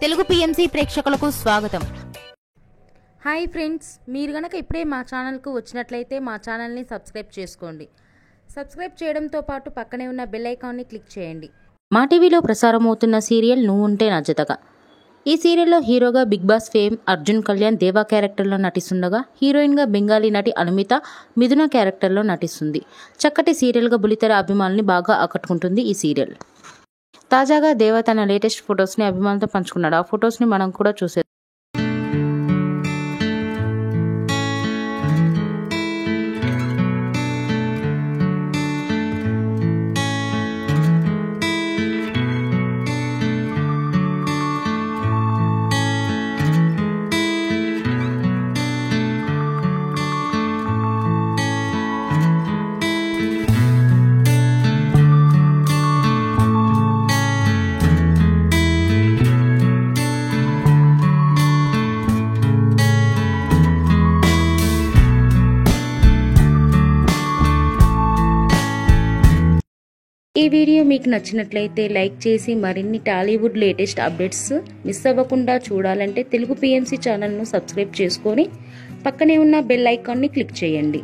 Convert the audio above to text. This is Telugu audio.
తెలుగు పిఎంసి ప్రేక్షకులకు స్వాగతం. హాయ్ ఫ్రెండ్స్, మీరు గనక ఇప్పుడే మా ఛానల్కు వచ్చినట్లయితే మా ఛానల్ని సబ్స్క్రైబ్ చేసుకోండి. సబ్స్క్రైబ్ చేయడంతో పాటు పక్కనే ఉన్న బెల్ ఐకాన్ని క్లిక్ చేయండి. మా టీవీలో ప్రసారం అవుతున్న సీరియల్ నువ్వు ఉంటే నా జతగా. ఈ సీరియల్లో హీరోగా big boss fame Arjun Kalyan Deva క్యారెక్టర్లో నటిస్తుండగా, హీరోయిన్గా బెంగాలీ నటి అనుమిత మిథున క్యారెక్టర్లో నటిస్తుంది. చక్కటి సీరియల్గా బులితెర అభిమానుల్ని బాగా ఆకట్టుకుంటుంది ఈ సీరియల్. తాజాగా దేవా తన లేటెస్ట్ ఫొటోస్ని అభిమానులతో పంచుకున్నాడు. ఆ ఫొటోస్ని మనం కూడా చూసే ఈ వీడియో మీకు నచ్చినట్లయితే లైక్ చేసి మరిన్ని టాలీవుడ్ లేటెస్ట్ అప్డేట్స్ మిస్ అవ్వకుండా చూడాలంటే తెలుగు పిఎంసి ఛానల్ను సబ్స్క్రైబ్ చేసుకొని పక్కనే ఉన్న బెల్ ఐకాన్ని క్లిక్ చేయండి.